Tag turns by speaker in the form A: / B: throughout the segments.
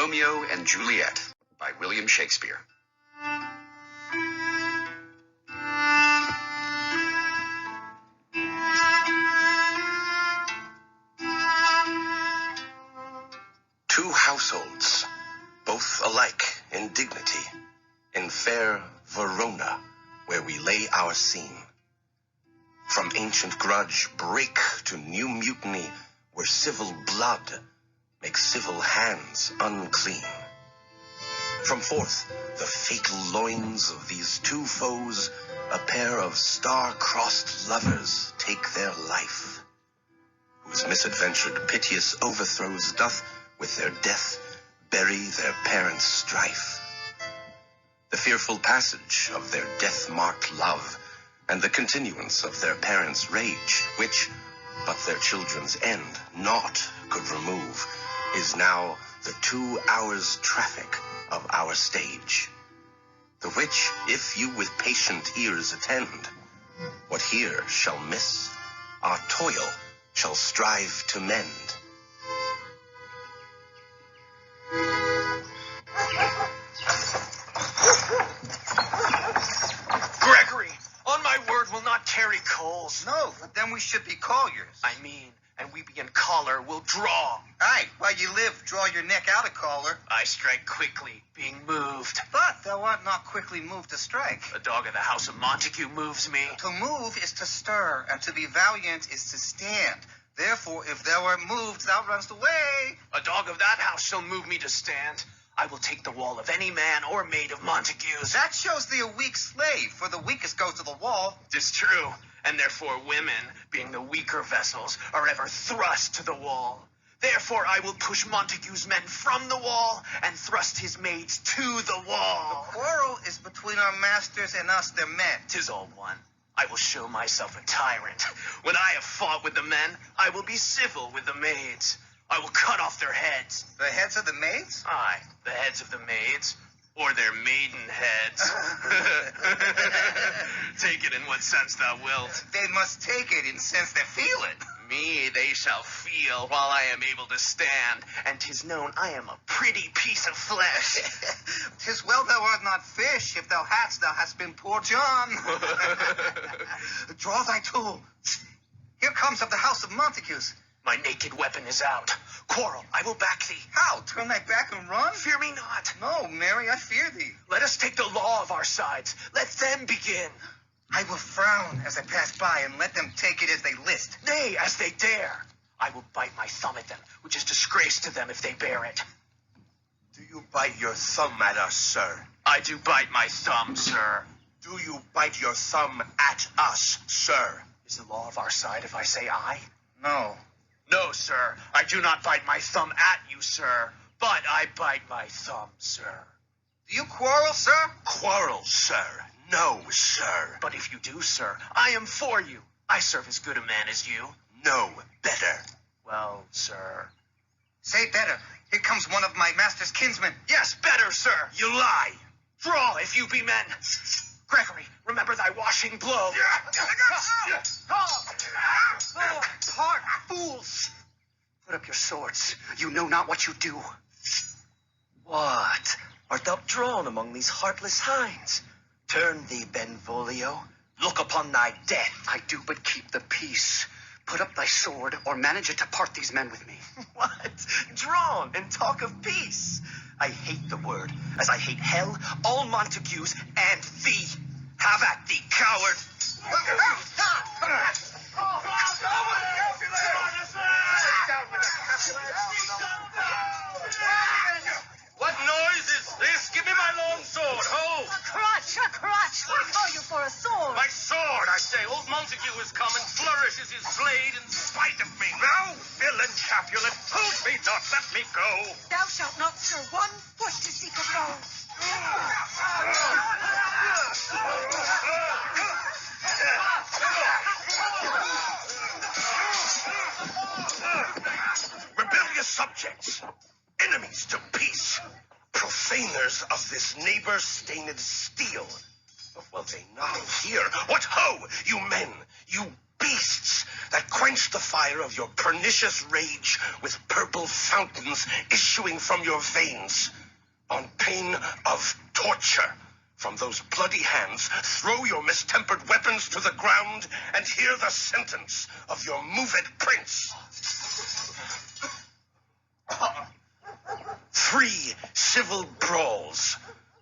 A: Romeo and Juliet by William Shakespeare. Two households, both alike in dignity, in fair Verona, where we lay our scene. From ancient grudge break to new mutiny, where civil blood makes civil hands unclean. From forth the fatal loins of these two foes, a pair of star-crossed lovers take their life, whose misadventured piteous overthrows doth with their death bury their parents' strife. The fearful passage of their death-marked love, and the continuance of their parents' rage, which but their children's end naught could remove, is now the 2 hours' traffic of our stage. The which, if you with patient ears attend, what here shall miss, our toil shall strive to mend.
B: Gregory, on my word, will not carry coals.
C: No, but then we should be colliers.
B: I mean, and we being collar will draw.
C: Aye, while you live, draw your neck out of collar.
B: I strike quickly, being moved.
C: But thou art not quickly moved to strike.
B: A dog of the house of Montague moves me.
C: To move is to stir, and to be valiant is to stand. Therefore, if thou art moved, thou runnest away.
B: A dog of that house shall move me to stand. I will take the wall of any man or maid of Montague's.
C: That shows thee a weak slave, for the weakest goes to the wall.
B: 'Tis true, and therefore women, being the weaker vessels, are ever thrust to the wall. Therefore I will push Montague's men from the wall, and thrust his maids to the wall.
C: The quarrel is between our masters and us, their men.
B: 'Tis all one. I will show myself a tyrant. When I have fought with the men, I will be civil with the maids. I will cut off their heads.
C: The heads of the maids?
B: Aye, the heads of the maids, or their maiden heads. Take it in what sense thou wilt.
C: They must take it in sense they feel it.
B: Me they shall feel while I am able to stand, and 'tis known I am a pretty piece of flesh.
C: 'Tis well thou art not fish. If thou hast been poor John. Draw thy tool. Here comes of the house of Montagues.
B: My naked weapon is out. Quarrel, I will back thee.
C: How? Turn thy back and run?
B: Fear me not.
C: No, Mary, I fear thee.
B: Let us take the law of our sides. Let them begin.
C: I will frown as I pass by and let them take it as they list.
B: Nay, as they dare. I will bite my thumb at them, which is disgrace to them if they bear it.
D: Do you bite your thumb at us, sir?
B: I do bite my thumb, sir.
D: Do you bite your thumb at us, sir?
B: Is the law of our side if I say aye?
C: No.
B: No, sir. I do not bite my thumb at you, sir. But I bite my thumb, sir.
C: Do you quarrel, sir?
D: Quarrel, sir. No, sir.
B: But if you do, sir, I am for you. I serve as good a man as you.
D: No, better.
B: Well, sir.
C: Say better. Here comes one of my master's kinsmen.
B: Yes, better, sir.
D: You lie.
B: Draw, if you be men. Gregory, remember thy washing blow.
C: Part, fools!
E: Put up your swords. You know not what you do. What? Art thou drawn among these heartless hinds? Turn thee, Benvolio. Look upon thy death. I do but keep the peace. Put up thy sword, or manage it to part these men with me. What? Drawn and talk of peace? I hate the word, as I hate hell, all Montagues, and thee. Have at thee, coward!
D: What noise is this? Give me my long sword. Ho!
F: A crutch! We call you for a sword.
D: My sword, I say. Old Montague has come and flourishes his blade in spite of me. Now, villain Capulet, hold me not. Let me go.
F: Thou shalt not stir 1 foot to seek a foe.
D: Rebellious subjects, enemies to peace, profaners of this neighbor-stained steel. But will they not hear? What ho, you men, you beasts!
A: that quench the fire of your pernicious rage with purple fountains issuing from your veins. On pain of torture, from those bloody hands, throw your mistempered weapons to the ground and hear the sentence of your moved prince. 3 civil brawls,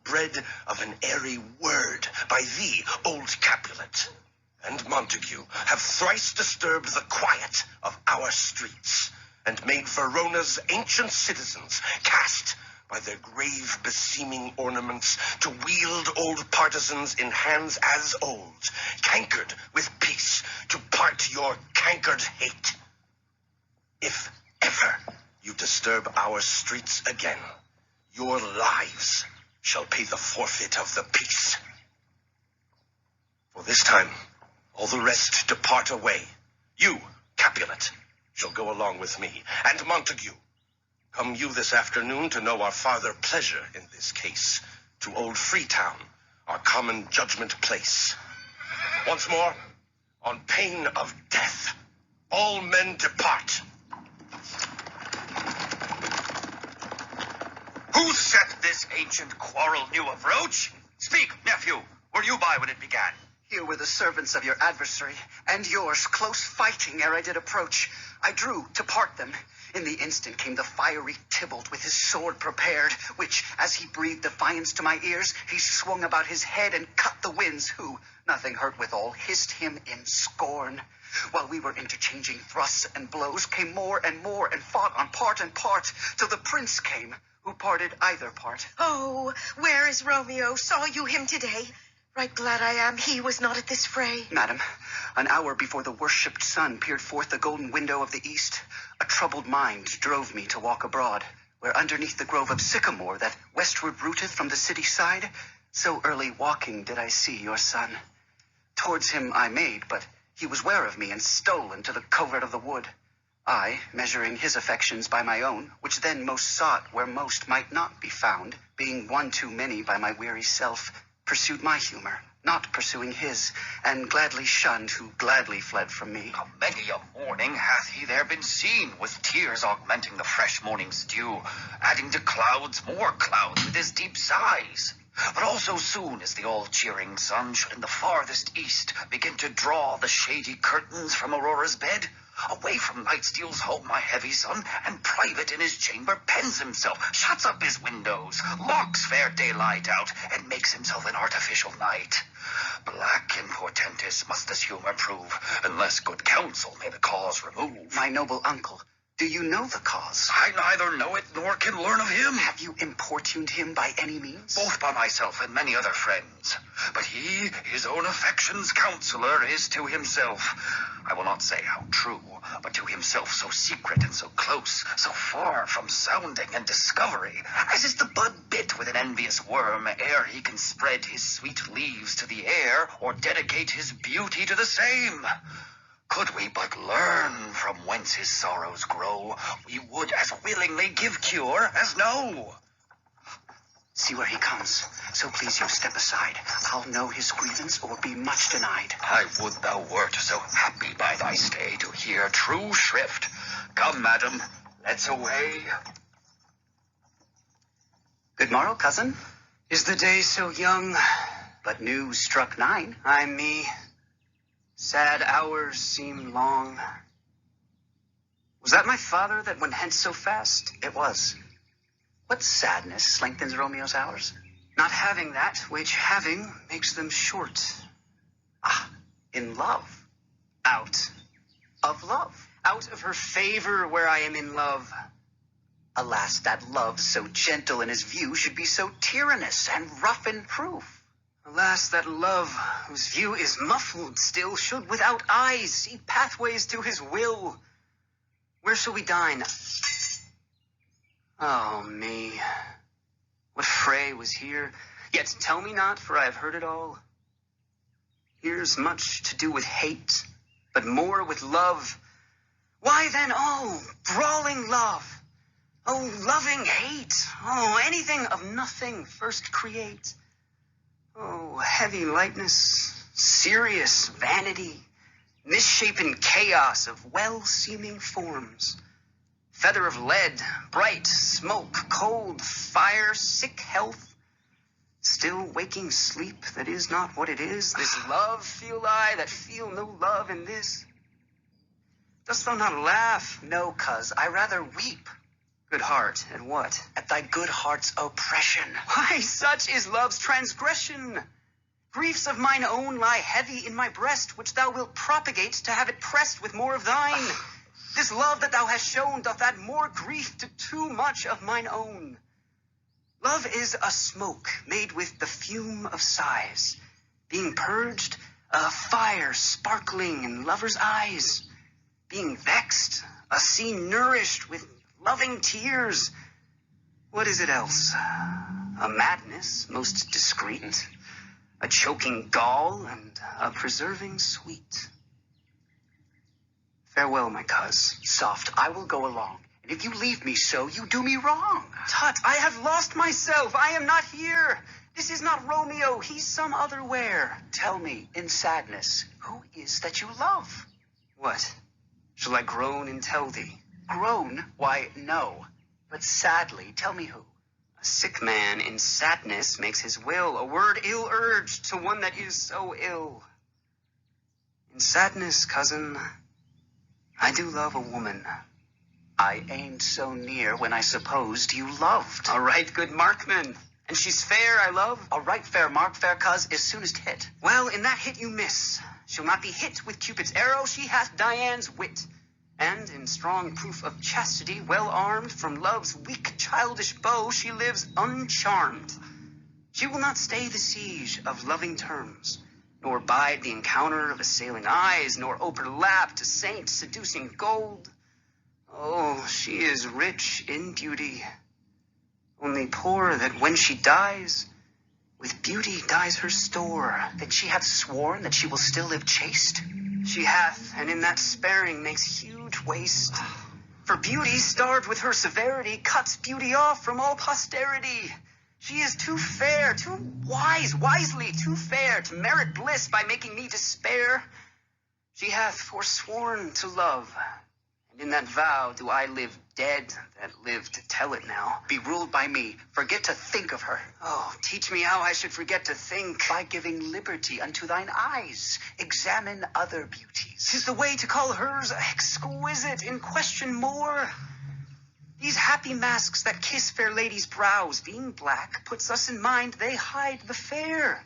A: bred of an airy word by thee, old Capulet, and Montague, have thrice disturbed the quiet of our streets, and made Verona's ancient citizens cast by their grave beseeming ornaments to wield old partisans in hands as old, cankered with peace, to part your cankered hate. If ever you disturb our streets again, your lives shall pay the forfeit of the peace. For this time, all the rest depart away. You, Capulet, shall go along with me, and Montague, come you this afternoon to know our farther pleasure in this case, to old Freetown, our common judgment place. Once more, on pain of death, all men depart.
E: Who set this ancient quarrel new of Roach? Speak, nephew. Were you by when it began? Here were the servants of your adversary, and yours, close fighting ere I did approach. I drew to part them. In the instant came the fiery Tybalt with his sword prepared, which, as he breathed defiance to my ears, he swung about his head and cut the winds, who, nothing hurt withal, hissed him in scorn. While we were interchanging thrusts and blows, came more, and fought on part and part, till the prince came, who parted either part.
F: Oh, where is Romeo? Saw you him today? Right glad I am he was not at this fray.
E: Madam, an hour before the worshipped sun peered forth the golden window of the east, a troubled mind drove me to walk abroad, where underneath the grove of sycamore that westward rooteth from the city side, so early walking did I see your son. Towards him I made, but he was ware of me and stole into the covert of the wood. I, measuring his affections by my own, which then most sought where most might not be found, being one too many by my weary self, pursued my humor, not pursuing his, and gladly shunned who gladly fled from me.
G: Many a morning hath he there been seen, with tears augmenting the fresh morning's dew, adding to clouds more clouds with his deep sighs. But also soon as the all-cheering sun should in the farthest east begin to draw the shady curtains from Aurora's bed, away from night steals home my heavy son, and private in his chamber pens himself, shuts up his windows, locks fair daylight out, and makes himself an artificial night. Black and portentous must this humor prove, unless good counsel may the cause remove.
E: My noble uncle, do you know the cause?
G: I neither know it nor can learn of him.
E: Have you importuned him by any means?
G: Both by myself and many other friends. But he, his own affection's counselor, is to himself, I will not say how true, but to himself so secret and so close, so far from sounding and discovery, as is the bud bit with an envious worm, ere he can spread his sweet leaves to the air, or dedicate his beauty to the same. Could we but learn from whence his sorrows grow, we would as willingly give cure as know.
E: See where he comes. So please you step aside. I'll know his grievance or be much denied.
G: I would thou wert so happy by thy stay to hear true shrift. Come, madam, let's away.
E: Good morrow, cousin. Is the day so young? But news struck 9. I'm me. Sad hours seem long. Was that my father that went hence so fast? It was. What sadness lengthens Romeo's hours? Not having that which having makes them short. Ah, in love. Out of love. Out of her favor where I am in love. Alas, that love so gentle in his view should be so tyrannous and rough in proof. Alas, that love, whose view is muffled still, should without eyes see pathways to his will. Where shall we dine? Oh, me. What fray was here? Yet tell me not, for I have heard it all. Here's much to do with hate, but more with love. Why then, oh, brawling love. Oh, loving hate. Oh, anything of nothing first create. Oh, heavy lightness, serious vanity, misshapen chaos of well-seeming forms. Feather of lead, bright, smoke, cold, fire, sick health, still waking sleep that is not what it is. This love feel I that feel no love in this. Dost thou not laugh? No, cuz, I rather weep. Good heart, at what? At thy good heart's oppression. Why, such is love's transgression. Griefs of mine own lie heavy in my breast, which thou wilt propagate to have it pressed with more of thine. This love that thou hast shown doth add more grief to too much of mine own. Love is a smoke made with the fume of sighs, being purged, a fire sparkling in lovers' eyes, being vexed, a sea nourished with loving tears. What is it else? A madness most discreet, a choking gall, and a preserving sweet. Farewell, my cuz. Soft, I will go along. And if you leave me so, you do me wrong. Tut, I have lost myself. I am not here. This is not Romeo. He's some other where. Tell me, in sadness, who is that you love? What? Shall I groan and tell thee? Groan? Why, no. But sadly, tell me who. A sick man in sadness makes his will, a word ill-urged to one that is so ill. In sadness, cousin, I do love a woman. I aimed so near when I supposed you loved. A right good markman. And she's fair, I love. A right fair mark, fair cuz, is soonest hit. Well, in that hit you miss. She'll not be hit with Cupid's arrow, she hath Dian's wit. And in strong proof of chastity, well armed from love's weak childish bow, she lives uncharmed. She will not stay the siege of loving terms, nor bide the encounter of assailing eyes, nor overlap to saint seducing gold. Oh, she is rich in beauty, only poor that when she dies, with beauty dies her store. That she hath sworn that she will still live chaste? She hath, and in that sparing makes huge waste. For beauty, starved with her severity, cuts beauty off from all posterity. She is too fair, too wise, wisely too fair, to merit bliss by making me despair. She hath forsworn to love, and in that vow do I live dead that live to tell it now. Be ruled by me, forget to think of her. Oh, teach me how I should forget to think. By giving liberty unto thine eyes, examine other beauties. 'Tis the way to call hers exquisite, in question more. These happy masks that kiss fair ladies' brows, being black, puts us in mind they hide the fair.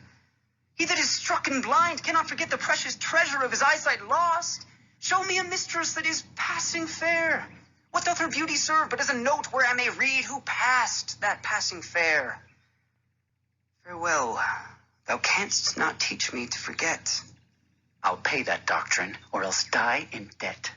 E: He that is struck and blind cannot forget the precious treasure of his eyesight lost. Show me a mistress that is passing fair. What doth her beauty serve but as a note where I may read who passed that passing fair? Farewell, thou canst not teach me to forget. I'll pay that doctrine, or else die in debt.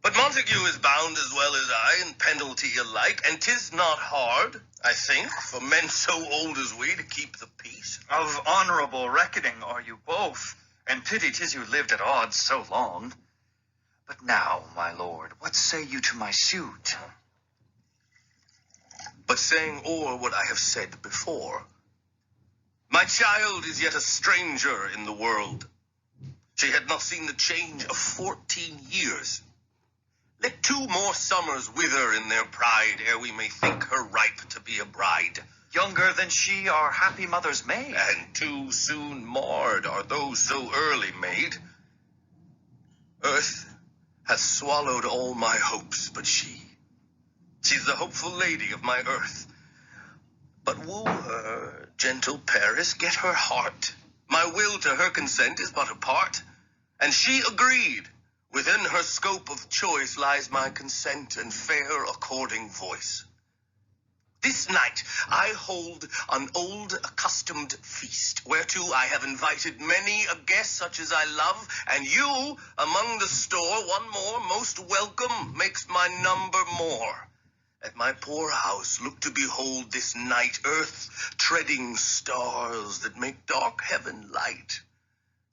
A: But Montague is bound as well as I in penalty alike, and 'tis not hard, I think, for men so old as we to keep the peace.
G: Of honorable reckoning are you both, and pity 'tis you lived at odds so long. But now, my lord, what say you to my suit?
A: But saying o'er what I have said before, my child is yet a stranger in the world. She had not seen the change of 14 years. Let 2 more summers wither in their pride, ere we may think her ripe to be a bride.
G: Younger than she our happy mother's maid.
A: And too soon marred are those so early made. Earth hath swallowed all my hopes but she. She's the hopeful lady of my earth. But woo her, gentle Paris, get her heart. My will to her consent is but a part, and she agreed. Within her scope of choice lies my consent and fair according voice. This night I hold an old accustomed feast, whereto I have invited many a guest such as I love, and you among the store, one more most welcome, makes my number more. At my poor house look to behold this night earth treading stars that make dark heaven light.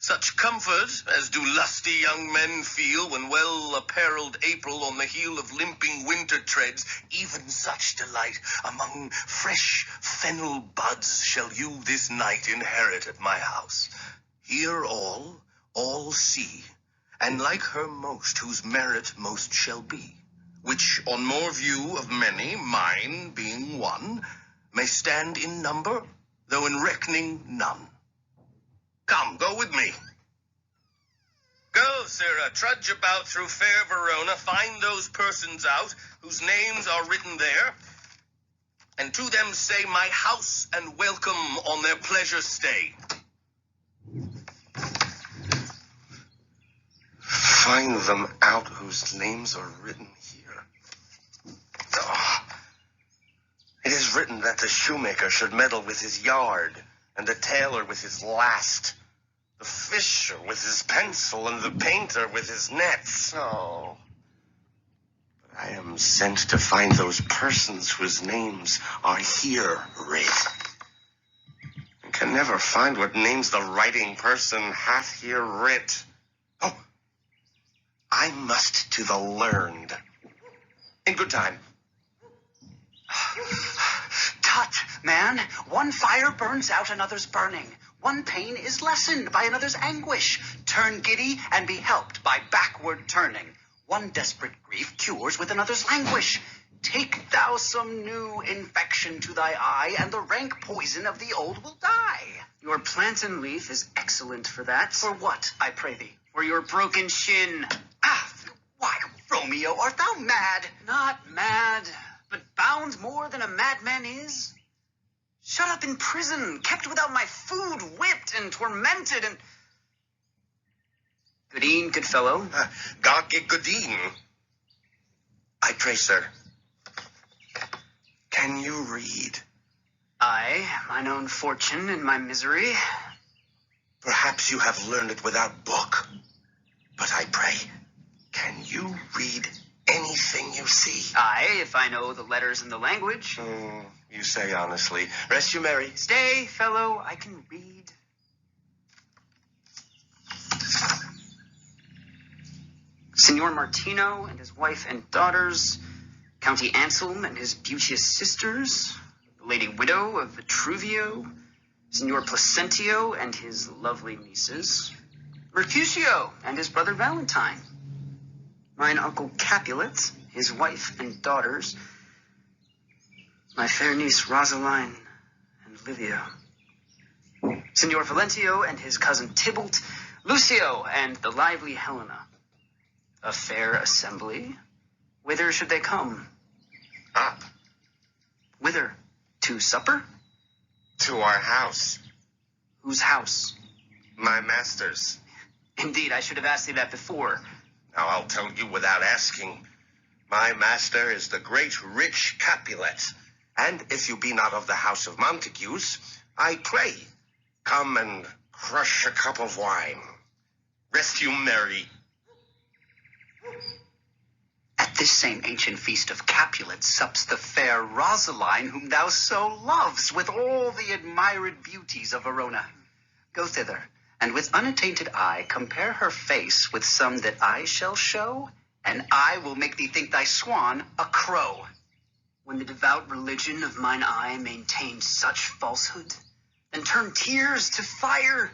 A: Such comfort as do lusty young men feel when well-apparelled April on the heel of limping winter treads, even such delight among fresh fennel buds shall you this night inherit at my house. Hear all see, and like her most whose merit most shall be, which on more view of many, mine being one, may stand in number, though in reckoning none. Come, go with me. Go, Sarah, trudge about through fair Verona, find those persons out whose names are written there, and to them say my house and welcome on their pleasure stay. Find them out whose names are written here. Oh, it is written that the shoemaker should meddle with his yard, and the tailor with his last, the fisher with his pencil, and the painter with his nets. Oh, but I am sent to find those persons whose names are here writ, and can never find what names the writing person hath here writ. Oh, I must to the learned. In good time.
E: Tut, man. One fire burns out another's burning. One pain is lessened by another's anguish. Turn giddy and be helped by backward turning. One desperate grief cures with another's languish. Take thou some new infection to thy eye, and the rank poison of the old will die. Your plantain leaf is excellent for that. For what, I pray thee? For your broken shin. Why, Romeo, art thou mad? Not mad, but bound more than a madman is. Shut up in prison, kept without my food, whipped and tormented, and... Goodeen, good fellow.
A: God give Goodeen. I pray, sir, can you read?
E: I, mine own fortune and my misery.
A: Perhaps you have learned it without book, but I pray, can you read anything you see?
E: Aye, if I know the letters and the language.
A: You say honestly. Rest you merry.
E: Stay, fellow, I can read. Signor Martino and his wife and daughters, County Anselm and his beauteous sisters, the lady widow of Vitruvio, Signor Placentio and his lovely nieces, Mercutio and his brother Valentine, mine uncle Capulet, his wife and daughters, my fair niece Rosaline and Livia, Signor Valentio and his cousin Tybalt, Lucio and the lively Helena. A fair assembly. Whither should they come?
A: Up.
E: Whither? To supper?
A: To our house.
E: Whose house?
A: My master's.
E: Indeed, I should have asked thee that before.
A: Now I'll tell you without asking. My master is the great rich Capulet, and if you be not of the house of Montagues, I pray, come and crush a cup of wine. Rest you merry.
E: At this same ancient feast of Capulet sups the fair Rosaline, whom thou so loves, with all the admired beauties of Verona. Go thither, and with unattainted eye compare her face with some that I shall show, and I will make thee think thy swan a crow. When the devout religion of mine eye maintained such falsehood, then turn tears to fire,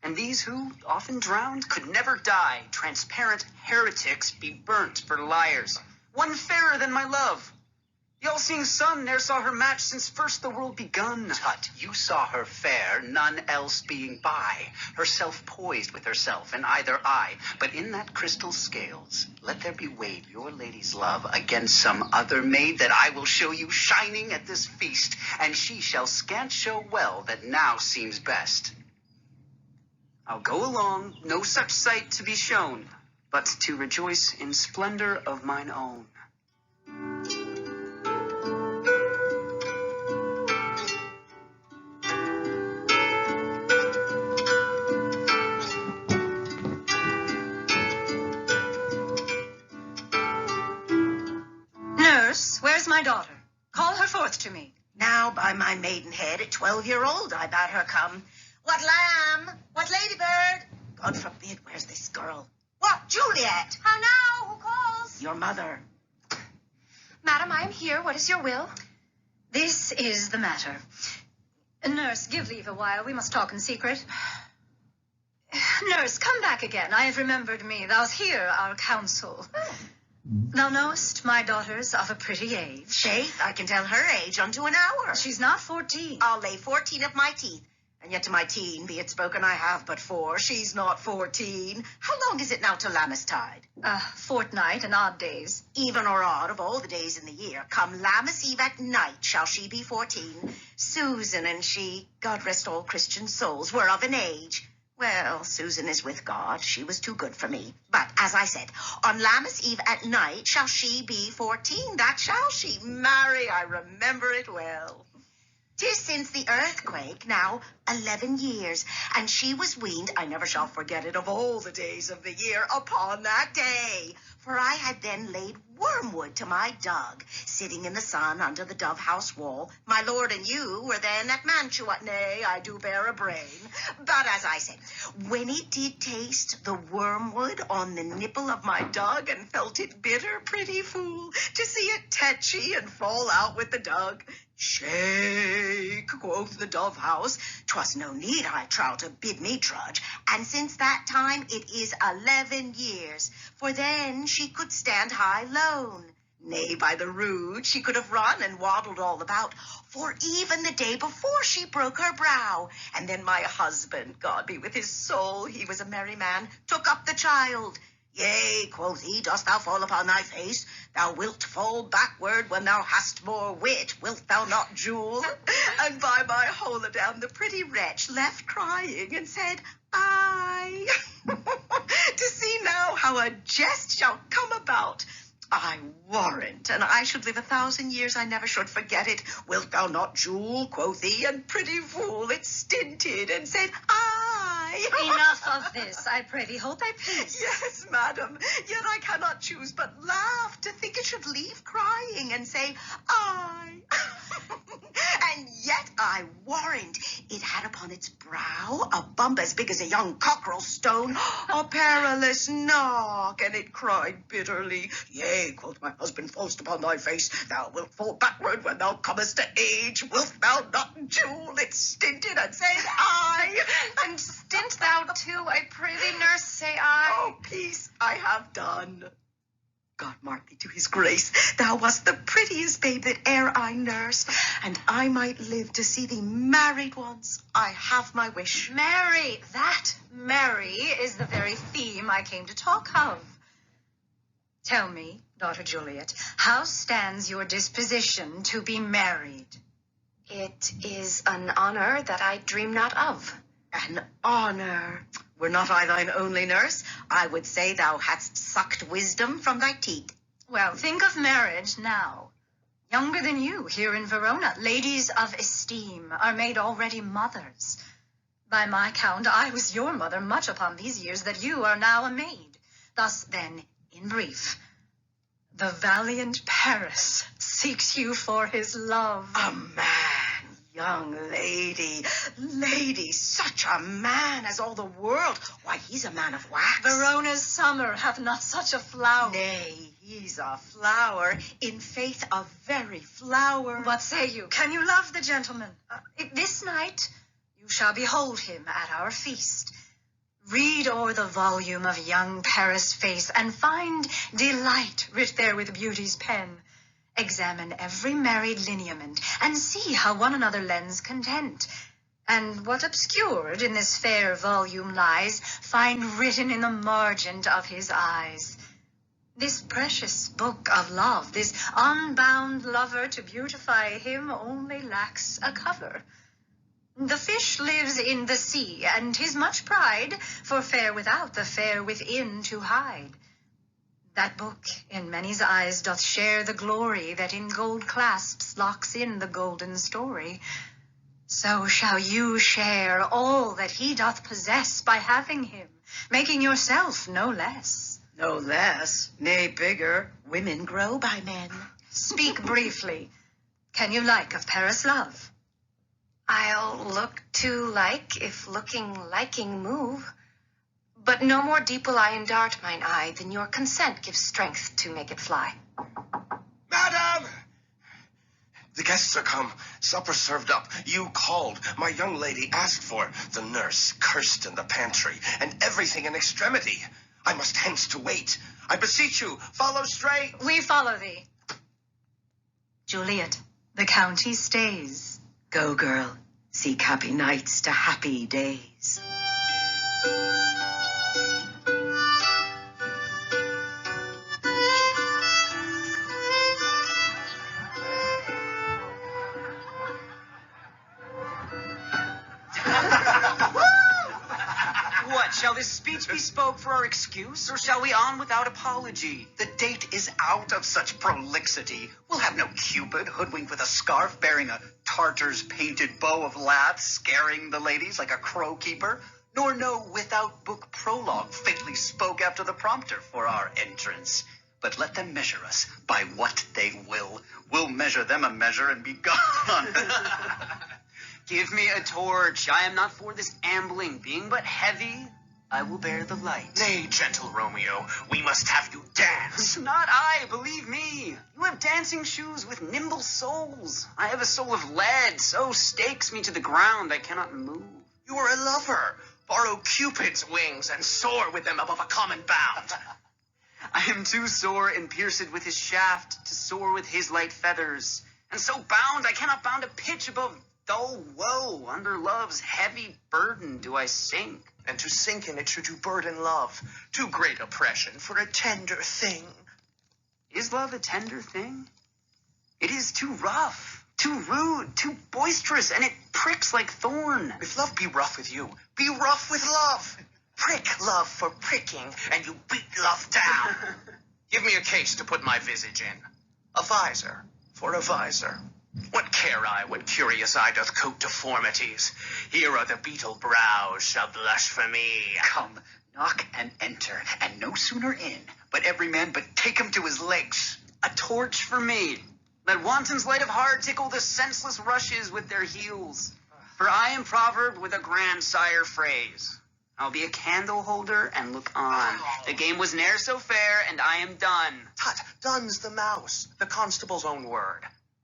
E: and these who, often drowned, could never die, transparent heretics, be burnt for liars. One fairer than my love. The all-seeing sun ne'er saw her match since first the world begun. Tut, you saw her fair, none else being by, herself poised with herself in either eye. But in that crystal scales, let there be weighed your lady's love against some other maid that I will show you shining at this feast, and she shall scant show well that now seems best. I'll go along, no such sight to be shown, but to rejoice in splendor of mine own.
H: Nurse, where's my daughter? Call her forth to me.
F: Now, by my maidenhead, at 12-year-old, I bade her come. What lamb? What ladybird? quarrel. What, Juliet?
H: How now? Who calls?
F: Your mother.
I: Madam, I am here. What is your will?
H: This is the matter. Nurse, give leave a while. We must talk in secret. Nurse, come back again. I have remembered me. Thou'st hear our counsel. Thou knowest my daughter's of a pretty age.
F: Faith, I can tell her age unto an hour.
H: She's not 14.
F: I'll lay 14 of my teeth. And yet to my teen, be it spoken, I have but 4. She's not 14. How long is it now to Lammastide?
H: A fortnight and odd days.
F: Even or odd of all the days in the year, come Lammas Eve at night shall she be 14. Susan and she, God rest all Christian souls, were of an age. Well, Susan is with God. She was too good for me. But, as I said, on Lammas Eve at night shall she be 14. That shall she. Marry, I remember it well. 'Tis since the earthquake, now 11 years, and she was weaned, I never shall forget it, of all the days of the year, upon that day. For I had then laid wormwood to my dug, sitting in the sun under the dove house wall. My lord and you were then at Mantua. Nay, I do bear a brain. But as I said, when it did taste the wormwood on the nipple of my dug and felt it bitter, pretty fool, to see it tetchy and fall out with the dug. Shake, quoth the dove house. 'Twas no need, I trow, to bid me trudge. And since that time it is 11 years. For then she could stand high lone. Nay, by the rood, she could have run and waddled all about. For even the day before she broke her brow. And then my husband, God be with his soul, he was a merry man, took up the child. Yea, quoth he, dost thou fall upon thy face? Thou wilt fall backward when thou hast more wit, wilt thou not, Jewel? And by my holodown, the pretty wretch left crying and said, I. To see now how a jest shall come about. I warrant, and I should live 1,000 years, I never should forget it. Wilt thou not, Jewel, quoth he, and pretty fool, it stinted and said, I.
H: Enough of this, I pray thee. Hold thy peace.
F: Yes, madam, yet I cannot choose but laugh to think it should leave crying and say, I. And yet I warrant it had upon its brow a bump as big as a young cockerel stone, a perilous knock, and it cried bitterly, Yea, quoth my husband, fall'st upon thy face, thou wilt fall backward when thou comest to age, wilt thou not, Jewel? It stinted and said, I.
I: And stint thou too, I pray thee, nurse, say I.
F: Oh, peace, I have done. God mark thee to his grace. Thou wast the prettiest babe that e'er I nursed, and I might live to see thee married once. I have my wish.
H: Mary, that Mary is the very theme I came to talk of. Tell me, daughter Juliet, how stands your disposition to be married?
I: It is an honor that I dream not of.
F: An honor. Were not I thine only nurse, I would say thou hadst sucked wisdom from thy teat.
H: Well, think of marriage now. Younger than you here in Verona, ladies of esteem are made already mothers. By my count, I was your mother much upon these years that you are now a maid. Thus, then, in brief, the valiant Paris seeks you for his love.
F: A man, young lady, such a man as all the world. Why, he's a man of wax.
H: Verona's summer hath not such a flower.
F: Nay, he's a flower, in faith a very flower.
H: What say you? Can you love the gentleman? This night you shall behold him at our feast. Read o'er the volume of young Paris' face, and find delight writ there with beauty's pen. Examine every married lineament, and see how one another lends content. And what obscured in this fair volume lies, find written in the margent of his eyes. This precious book of love, this unbound lover, to beautify him only lacks a cover. The fish lives in the sea, and 'tis much pride for fair without the fair within to hide. That book in many's eyes doth share the glory that in gold clasps locks in the golden story. So shall you share all that he doth possess by having him, making yourself no less.
F: No less, nay bigger, women grow by men.
H: Speak briefly. Can you like of Paris' love?
I: I'll look to like, if looking liking move. But no more deep will I endart mine eye than your consent gives strength to make it fly.
A: Madam! The guests are come. Supper served up. You called. My young lady asked for. The nurse cursed in the pantry, and everything in extremity. I must hence to wait. I beseech you, follow straight.
H: We follow thee. Juliet, the county stays.
F: Go, girl. Seek happy nights to happy days.
E: What, shall this speech be spoke for our excuse, or shall we on without apology?
G: The date is out of such prolixity. We'll have no Cupid hoodwinked with a scarf bearing a Tartar's painted bow of laths scaring the ladies like a crow keeper, nor no without book prologue fitly spoke after the prompter for our entrance. But let them measure us by what they will. We'll measure them a measure and be gone.
E: Give me a torch. I am not for this ambling. Being but heavy, I will bear the light.
B: Nay, gentle Romeo, we must have you dance.
E: Not I, believe me. You have dancing shoes with nimble soles. I have a soul of lead, so stakes me to the ground I cannot move.
B: You are a lover. Borrow Cupid's wings and soar with them above a common bound.
E: I am too sore and pierced with his shaft to soar with his light feathers. And so bound, I cannot bound a pitch above dull woe. Under love's heavy burden do I sink.
B: And to sink in it should you burden love. Too great oppression for a tender thing.
E: Is love a tender thing? It is too rough, too rude, too boisterous, and it pricks like thorn.
B: If love be rough with you, be rough with love. Prick love for pricking, and you beat love down. Give me a case to put my visage in. A visor for a visor. What care I what curious eye doth coat deformities? Here are the beetle brows shall blush for me.
G: Come, knock and enter, and no sooner in, but every man but take him to his legs.
E: A torch for me. Let wantons light of heart tickle the senseless rushes with their heels. For I am proverbed with a grandsire phrase. I'll be a candle holder and look on. The game was ne'er so fair, and I am done.
B: Tut, done's the mouse, the constable's own word.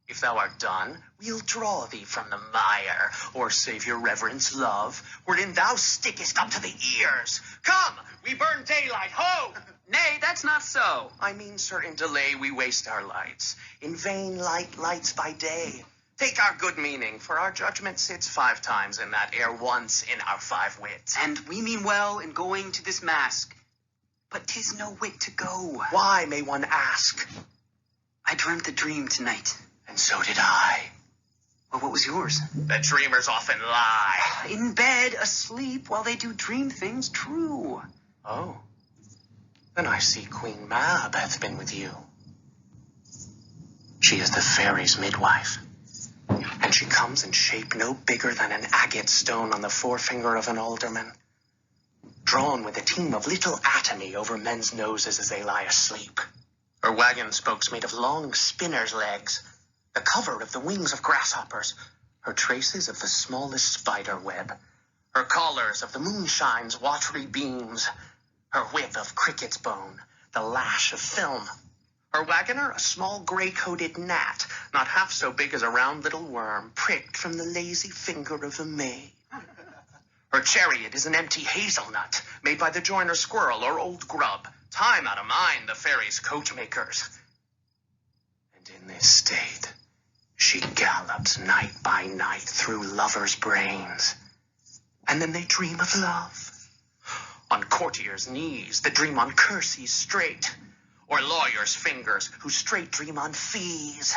B: If thou art done, we'll draw thee from the mire, or save your reverence love, wherein thou stickest up to the ears. Come, we burn daylight, ho!
E: Nay, that's not so.
B: I mean, sir, in delay we waste our lights. In vain lights by day. Take our good meaning, for our judgment sits 5 times in that air once in our 5 wits.
E: And we mean well in going to this mask. But 'tis no wit to go.
B: Why, may one ask?
E: I dreamt a dream tonight.
B: And so did I.
E: Well, what was yours?
B: That dreamers often lie.
E: In bed, asleep, while they do dream things true.
B: Oh. Then I see Queen Mab hath been with you. She is the fairy's midwife. And she comes in shape no bigger than an agate stone on the forefinger of an alderman, drawn with a team of little atomy over men's noses as they lie asleep. Her wagon spokes made of long spinner's legs, the cover of the wings of grasshoppers, her traces of the smallest spider web, her collars of the moonshine's watery beams, her whip of cricket's bone, the lash of film. Her wagoner, a small gray-coated gnat, not half so big as a round little worm, pricked from the lazy finger of a May. Her chariot is an empty hazelnut, made by the joiner squirrel or old grub, time out of mind the fairy's coachmakers. And in this state, she gallops night by night through lovers' brains. And then they dream of love. On courtiers' knees that dream on cursies straight, or lawyers' fingers who straight dream on fees,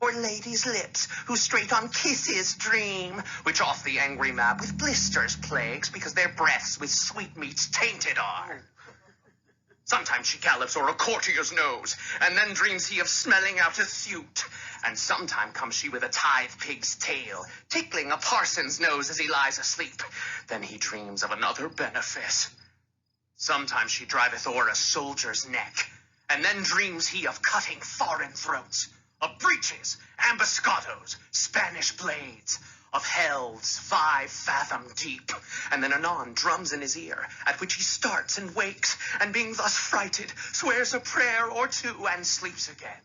B: or ladies' lips who straight on kisses dream, which oft the angry Mab with blisters plagues, because their breaths with sweetmeats tainted are. Sometimes she gallops o'er a courtier's nose, and then dreams he of smelling out a suit. And sometime comes she with a tithe pig's tail, tickling a parson's nose as he lies asleep. Then he dreams of another benefice. Sometimes she driveth o'er a soldier's neck, and then dreams he of cutting foreign throats, of breaches, ambuscados, Spanish blades, of helves 5 fathom deep, and then anon drums in his ear, at which he starts and wakes, and being thus frighted, swears a prayer or two, and sleeps again.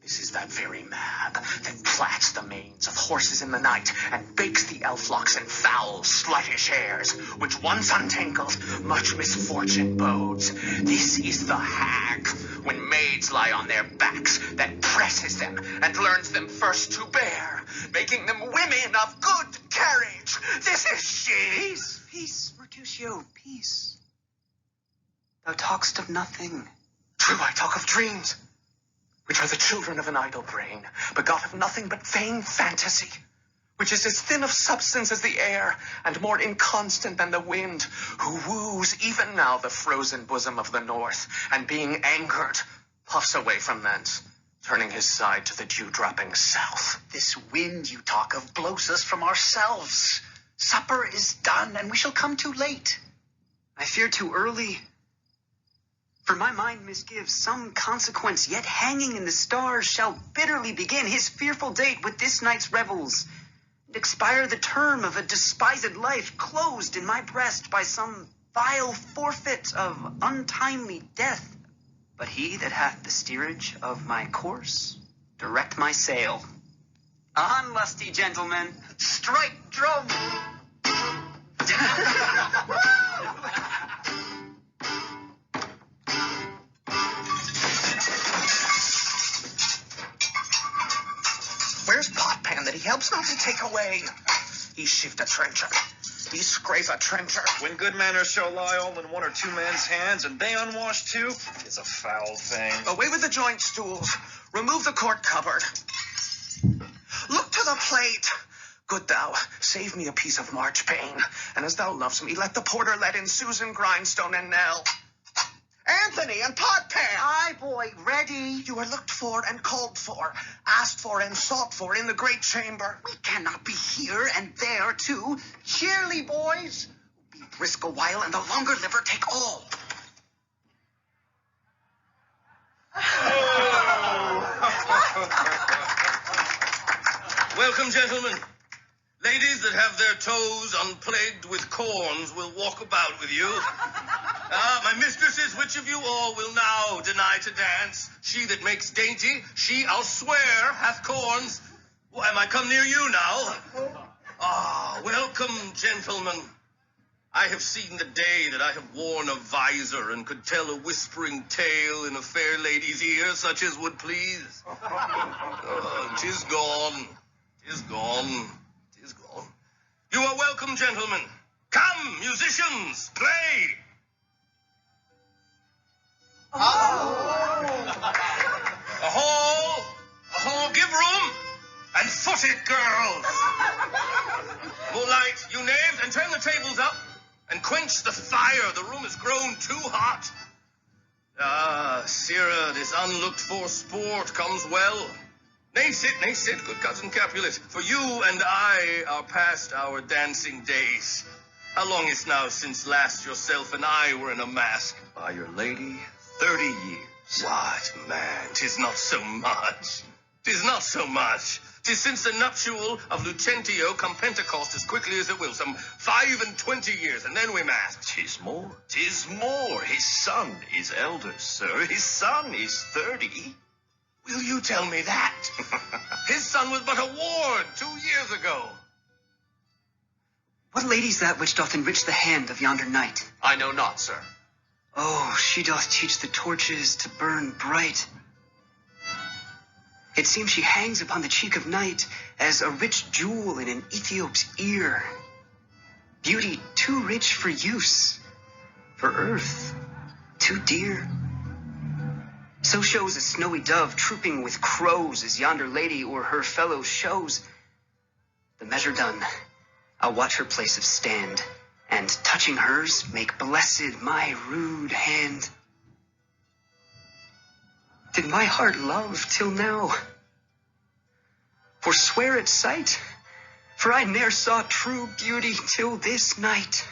B: This is that very mab that plats the manes of horses in the night, and bakes the elf locks in foul, sluttish hairs, which once untangled, much misfortune bodes. This is the hag, when maids lie on their backs, that presses them, and learns them first to bear, making them women of good carriage. This is she.
E: Peace, Mercutio, peace. Thou talk'st of nothing.
B: True, I talk of dreams, which are the children of an idle brain, begot of nothing but vain fantasy, which is as thin of substance as the air, and more inconstant than the wind, who woos even now the frozen bosom of the north, and being angered, puffs away from thence, turning his side to the dew-dropping south.
E: This wind you talk of blows us from ourselves. Supper is done, and we shall come too late. I fear too early. For my mind misgives some consequence, yet hanging in the stars shall bitterly begin his fearful date with this night's revels, and expire the term of a despised life closed in my breast by some vile forfeit of untimely death. But he that hath the steerage of my course, direct my sail. On, lusty gentlemen, strike drum!
B: Where's Potpan that he helps not to take away? He shift a trencher. He scrape a trencher.
D: When good manners shall lie all in one or two men's hands, and they unwashed too, it's a foul thing.
B: Away with the joint stools. Remove the court cupboard. Look to the plate. Good thou, save me a piece of marchpane. And as thou loves me, let the porter let in Susan, Grindstone, and Nell. Anthony and Potpan!
E: Aye, boy, ready.
B: You are looked for and called for, asked for and sought for in the great chamber.
E: We cannot be here and there, too. Cheerly, boys. Be brisk a while, and the longer liver take all.
J: Welcome, gentlemen. Ladies that have their toes unplagued with corns will walk about with you. My mistresses, which of you all will now deny to dance? She that makes dainty, she, I'll swear, hath corns. Why, am I come near you now? Welcome, gentlemen. I have seen the day that I have worn a visor and could tell a whispering tale in a fair lady's ear, such as would please. 'Tis gone. 'Tis gone. 'Tis gone. You are welcome, gentlemen. Come, musicians, play. A hall, give room, and foot it, girls. Moonlight, you knaves, and turn the tables up, and quench the fire. The room has grown too hot. Sirrah, this unlooked-for sport comes well. Nay, sit, good cousin Capulet, for you and I are past our dancing days. How long is now since last yourself and I were in a mask?
A: By your lady, 30 years.
J: What, man, 'tis not so much. 'Tis not so much. 'Tis since the nuptial of Lucentio come Pentecost as quickly as it will, some 25 years, and then we masked.
A: 'Tis more. 'Tis more. His son is elder, sir. His son is 30.
J: Will you tell me that? His son was but a ward 2 years ago.
E: What lady's that which doth enrich the hand of yonder knight?
B: I know not, sir.
E: Oh, she doth teach the torches to burn bright. It seems she hangs upon the cheek of night as a rich jewel in an Ethiop's ear. Beauty too rich for use, for earth too dear. So shows a snowy dove trooping with crows as yonder lady o'er her fellows shows. The measure done, I'll watch her place of stand, and touching hers, make blessed my rude hand. Did my heart love till now? Forswear its sight, for I ne'er saw true beauty till this night.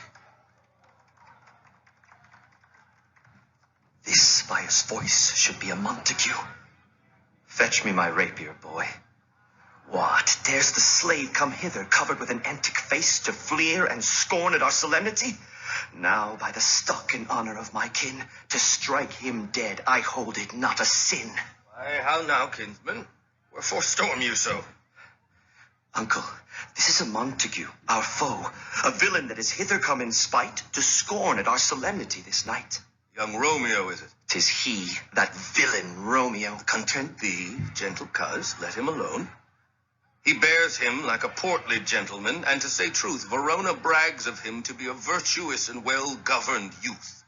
A: This by his voice should be a Montague.
E: Fetch me my rapier, boy. What, dares the slave come hither covered with an antic face to fleer and scorn at our solemnity? Now, by the stock and honor of my kin, to strike him dead, I hold it not a sin.
J: Why, how now, kinsman? Wherefore storm you so?
E: Uncle, this is a Montague, our foe, a villain that is hither come in spite to scorn at our solemnity this night.
J: Young Romeo, is it?
E: 'Tis he, that villain Romeo.
J: Content thee, gentle coz, let him alone. He bears him like a portly gentleman, and to say truth, Verona brags of him to be a virtuous and well-governed youth.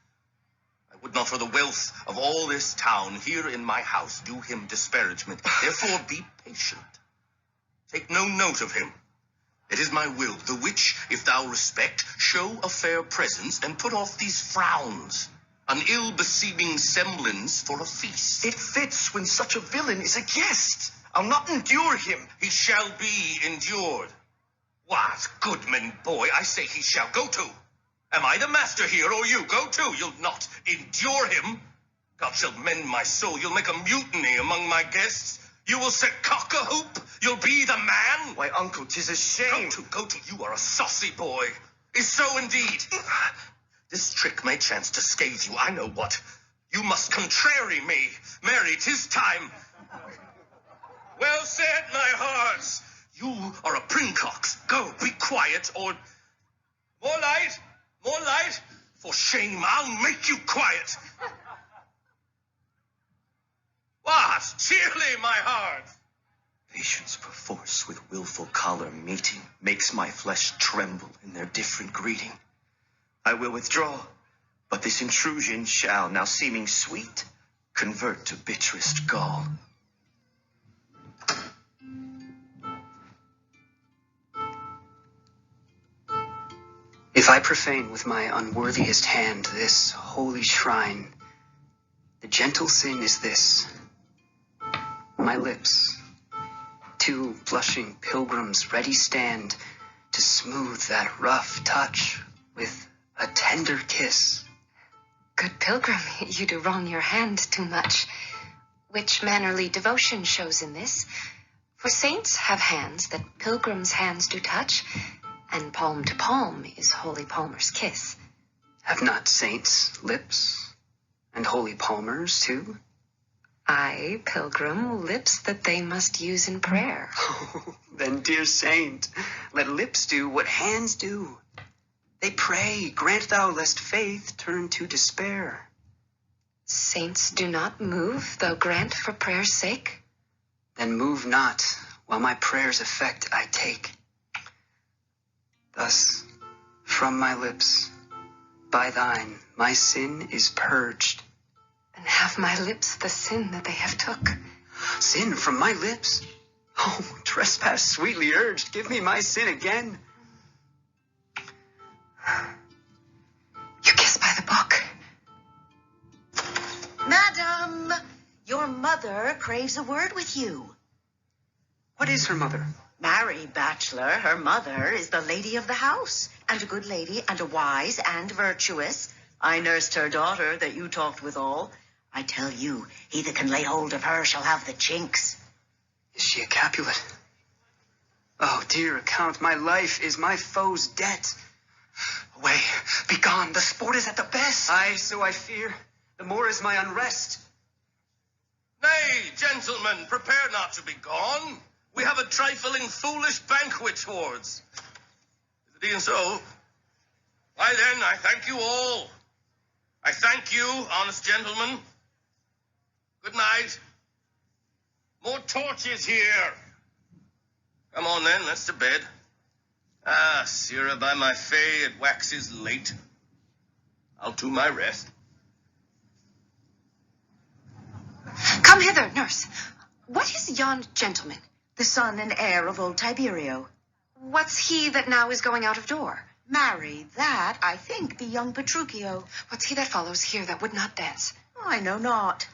J: I would not for the wealth of all this town here in my house do him disparagement. Therefore be patient. Take no note of him. It is my will, the which, if thou respect, show a fair presence, and put off these frowns, an ill-beseeming semblance for a feast.
E: It fits when such a villain is a guest. I'll not endure him.
J: He shall be endured. What, goodman boy, I say he shall. Go to. Am I the master here, or you? Go to. You'll not endure him. God shall mend my soul. You'll make a mutiny among my guests. You will set cock a hoop. You'll be the man.
E: Why, uncle, 'tis a shame.
J: Go to. You are a saucy boy. Is so indeed. This trick may chance to scathe you. I know what. You must contrary me. Marry, 'tis time. Well said, my hearts. You are a princox. Go, be quiet, or... More light. For shame, I'll make you quiet. What? Cheerly, my heart.
E: Patience perforce with willful choler meeting makes my flesh tremble in their different greeting. I will withdraw, but this intrusion shall, now seeming sweet, convert to bitterest gall.
K: If I profane with my unworthiest hand this holy shrine, the gentle sin is this: my lips, two blushing pilgrims ready stand to smooth that rough touch with a tender kiss.
I: Good pilgrim, you do wrong your hand too much. Which mannerly devotion shows in this? For saints have hands that pilgrims' hands do touch, and palm to palm is holy palmer's kiss.
K: Have not saints lips, and holy palmers too?
I: Aye, pilgrim, lips that they must use in prayer.
K: Then, dear saint, let lips do what hands do. They pray, grant thou lest faith turn to despair.
I: Saints do not move, though grant for prayer's sake.
K: Then move not, while my prayer's effect I take. Thus, from my lips, by thine, my sin is purged.
I: And have my lips the sin that they have took?
K: Sin from my lips? Oh, trespass sweetly urged, give me my sin again.
I: You kiss by the book.
F: Madam, your mother craves a word with you.
K: What is her mother?
F: Marry, bachelor, her mother is the lady of the house, and a good lady, and a wise and virtuous. I nursed her daughter that you talked withal. I tell you, he that can lay hold of her shall have the chinks.
K: Is she a Capulet? Oh, dear account, my life is my foe's debt. Away, be gone, the sport is at the best. Aye, so I fear, the more is my unrest.
J: Nay, gentlemen, prepare not to be gone. We have a trifling foolish banquet towards. Is it even so? Why then, I thank you all. I thank you, honest gentlemen. Good night. More torches here. Come on then, let's to bed. Ah, sirrah, by my fay, it waxes late. I'll do my rest.
I: Come hither, nurse. What is yon gentleman?
F: The son and heir of old Tiberio.
I: What's he that now is going out of door?
F: Marry, that, I think, be young Petruchio.
I: What's he that follows here that would not dance?
F: I know not.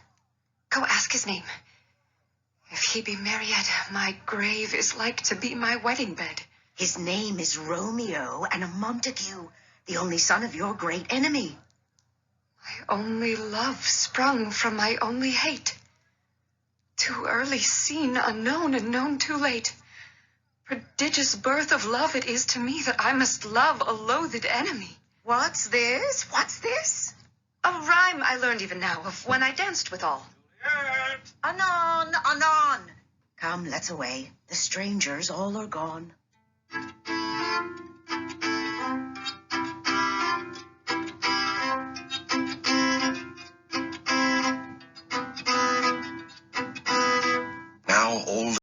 I: Go ask his name. If he be Mariette, my grave is like to be my wedding bed.
F: His name is Romeo, and a Montague, the only son of your great enemy.
I: My only love sprung from my only hate. Too early seen, unknown, and known too late. Prodigious birth of love it is to me that I must love a loathed enemy.
F: What's this? What's this?
I: A rhyme I learned even now of when I danced with all.
F: Anon, anon. Come, let's away. The strangers all are gone.